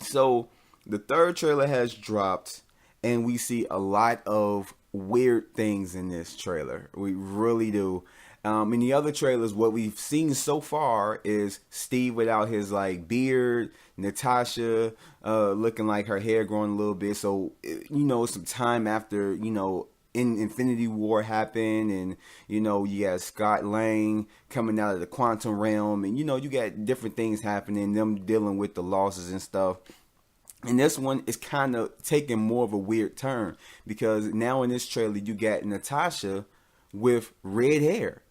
So the third trailer has dropped, and we see a lot of weird things in this trailer. We really do. In the other trailers, what we've seen so far is Steve without his like beard, Natasha looking like her hair growing a little bit. So some time after in Infinity War happened, and you got Scott Lang coming out of the quantum realm, and you got different things happening, them dealing with the losses and stuff. And this one is kind of taking more of a weird turn, because now in this trailer you got Natasha with red hair,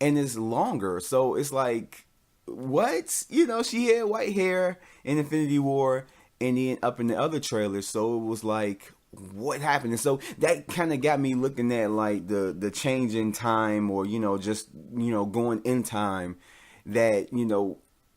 and it's longer. So it's like, what? She had white hair in Infinity War, and then up in the other trailers. So it was like, what happened? And so that kind of got me looking at like the change in time, or just going in time, that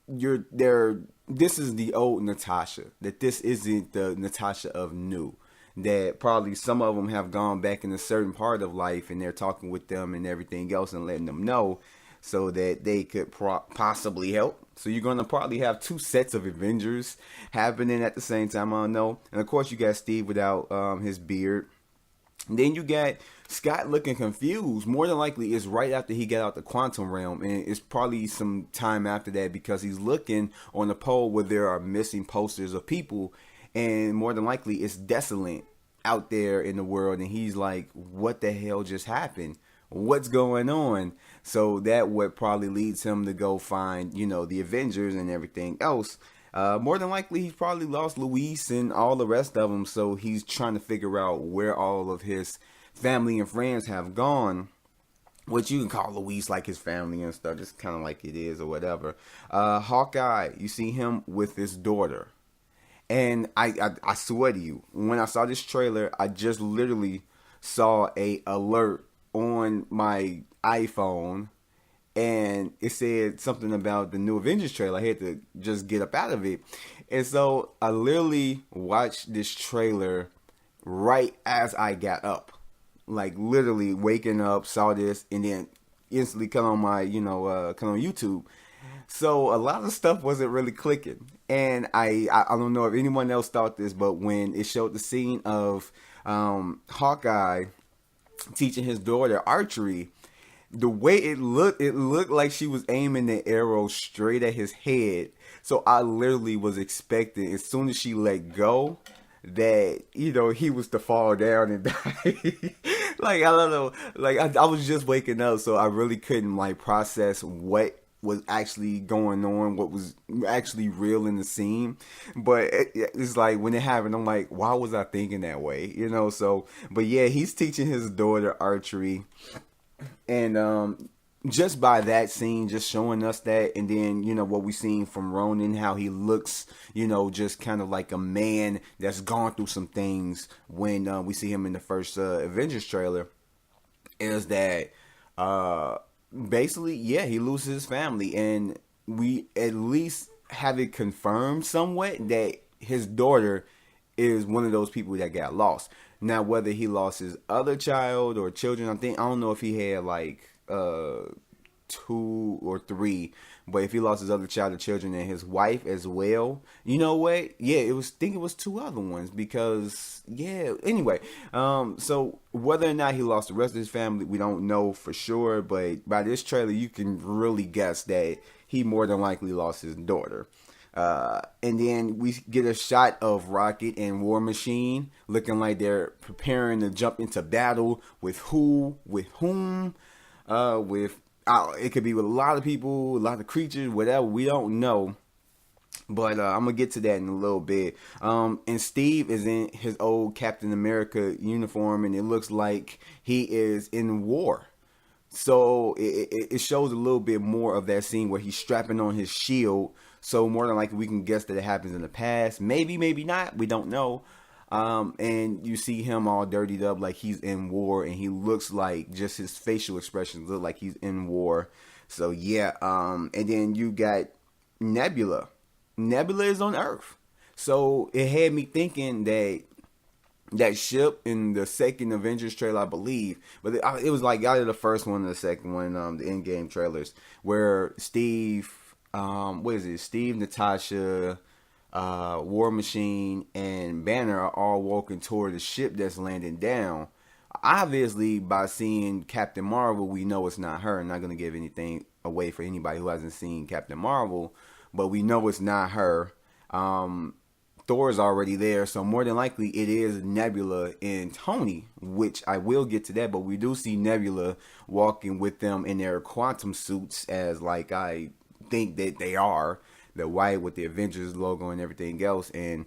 you're there. This is the old Natasha. That this isn't the Natasha of new. That probably some of them have gone back in a certain part of life, and they're talking with them and everything else, and letting them know so that they could possibly help. So you're going to probably have two sets of Avengers happening at the same time. I don't know. And of course you got Steve without his beard. And then you got Scott looking confused. More than likely, it's right after he got out the quantum realm, and it's probably some time after that, because he's looking on the pole where there are missing posters of people, and more than likely, it's desolate out there in the world, and he's like, "What the hell just happened? What's going on?" So that what probably leads him to go find, the Avengers and everything else. More than likely, he's probably lost Luis and all the rest of them, so he's trying to figure out where all of his family and friends have gone. Which you can call Luis like his family and stuff, just kind of like it is or whatever. Hawkeye, you see him with his daughter. And I swear to you, when I saw this trailer, I just literally saw a alert on my iPhone, and it said something about the new Avengers trailer. I had to just get up out of it. And so I literally watched this trailer right as I got up. Like literally waking up, saw this, and then instantly come on my, come on YouTube. So a lot of stuff wasn't really clicking. And I don't know if anyone else thought this, but when it showed the scene of Hawkeye teaching his daughter archery, the way it looked like she was aiming the arrow straight at his head. So I literally was expecting, as soon as she let go, that he was to fall down and die. Like, I don't know, like I was just waking up, so I really couldn't like process what was actually going on, what was actually real in the scene. But it's like when it happened, I'm like, why was I thinking that way? So, but yeah, he's teaching his daughter archery. And just by that scene, just showing us that, and then what we seen from Ronan, how he looks, just kind of like a man that's gone through some things when we see him in the first Avengers trailer, is that basically, yeah, he loses his family, and we at least have it confirmed somewhat that his daughter is one of those people that got lost. Now, whether he lost his other child or children, I don't know if he had like 2 or 3, but if he lost his other child or children and his wife as well, you know what? Yeah, it was 2 other ones, because anyway, so whether or not he lost the rest of his family, we don't know for sure, but by this trailer you can really guess that he more than likely lost his daughter. And then we get a shot of Rocket and War Machine looking like they're preparing to jump into battle with whom, it could be with a lot of people, a lot of creatures, whatever, we don't know. But I'm going to get to that in a little bit. And Steve is in his old Captain America uniform, and it looks like he is in war. So it shows a little bit more of that scene where he's strapping on his shield. So more than likely we can guess that it happens in the past. Maybe, maybe not. We don't know. And you see him all dirtied up like he's in war, and he looks like, just his facial expressions look like he's in war. So yeah, and then you got Nebula. Nebula is on Earth. So it had me thinking that ship in the second Avengers trailer, I believe, but it was like either the first one or the second one, the Endgame trailers, where Steve, Steve, Natasha, War Machine and Banner are all walking toward the ship that's landing down. Obviously, by seeing Captain Marvel, we know it's not her. I'm not going to give anything away for anybody who hasn't seen Captain Marvel, but we know it's not her. Thor's already there, so more than likely it is Nebula and Tony, which I will get to that, but we do see Nebula walking with them in their quantum suits, as like I think that they are, the white with the Avengers logo and everything else, and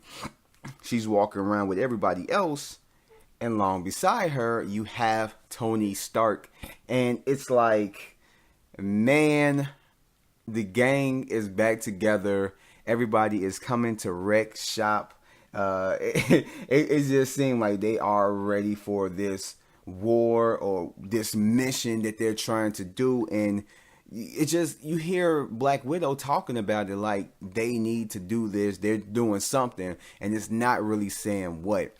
she's walking around with everybody else. And along beside her, you have Tony Stark. And it's like, man, the gang is back together. Everybody is coming to wreck shop. It just seemed like they are ready for this war or this mission that they're trying to do. And it just, you hear Black Widow talking about it like they need to do this. They're doing something. And it's not really saying what.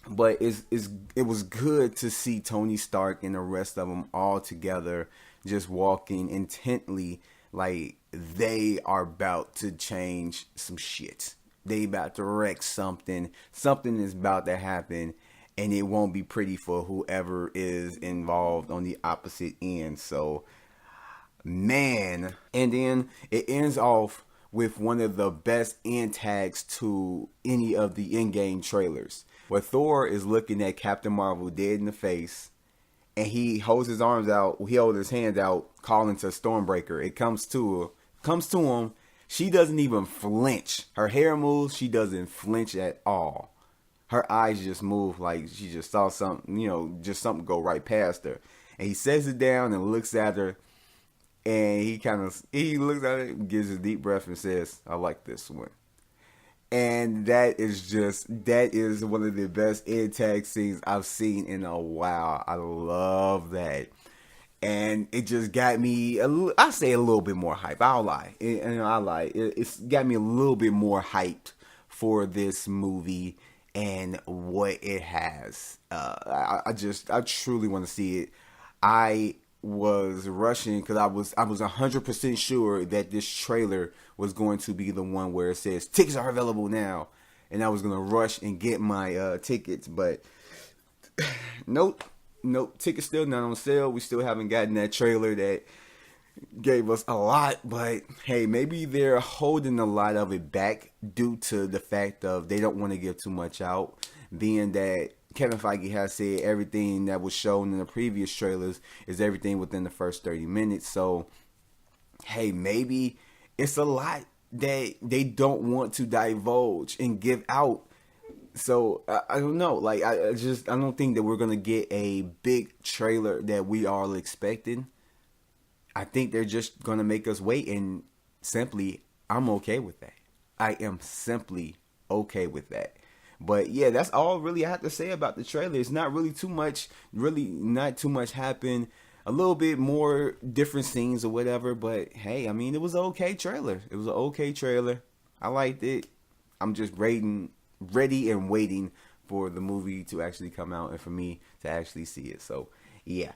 But it was good to see Tony Stark and the rest of them all together, just walking intently like they are about to change some shit. They about to wreck something. Something is about to happen, and it won't be pretty for whoever is involved on the opposite end. So, man. And then it ends off with one of the best end tags to any of the Endgame trailers, where Thor is looking at Captain Marvel dead in the face, and he holds his arms out, he holds his hand out, calling to Stormbreaker. It comes to him. She doesn't even flinch. Her hair moves, she doesn't flinch at all. Her eyes just move like she just saw something, just something go right past her. And he sets it down and looks at her, and he looks at it, gives a deep breath, and says, "I like this one." And that is one of the best end tag scenes I've seen in a while. I love that. And it just got me, I say a little bit more hype. I'll lie. It's got me a little bit more hyped for this movie and what it has. I truly want to see it. I was rushing because I was 100% sure that this trailer was going to be the one where it says tickets are available now, and I was gonna rush and get my tickets, but nope, tickets still not on sale. We still haven't gotten that trailer that gave us a lot, but hey, maybe they're holding a lot of it back due to the fact of they don't want to give too much out, being that Kevin Feige has said everything that was shown in the previous trailers is everything within the first 30 minutes. So, hey, maybe it's a lot that they don't want to divulge and give out. So, I don't know. Like, I don't think that we're going to get a big trailer that we are all expecting. I think they're just going to make us wait, and simply, I'm okay with that. I am simply okay with that. But yeah, that's all really I have to say about the trailer. It's not really not too much happened. A little bit more different scenes or whatever. But hey, I mean, it was an okay trailer. I liked it. I'm just ready and waiting for the movie to actually come out and for me to actually see it. So yeah.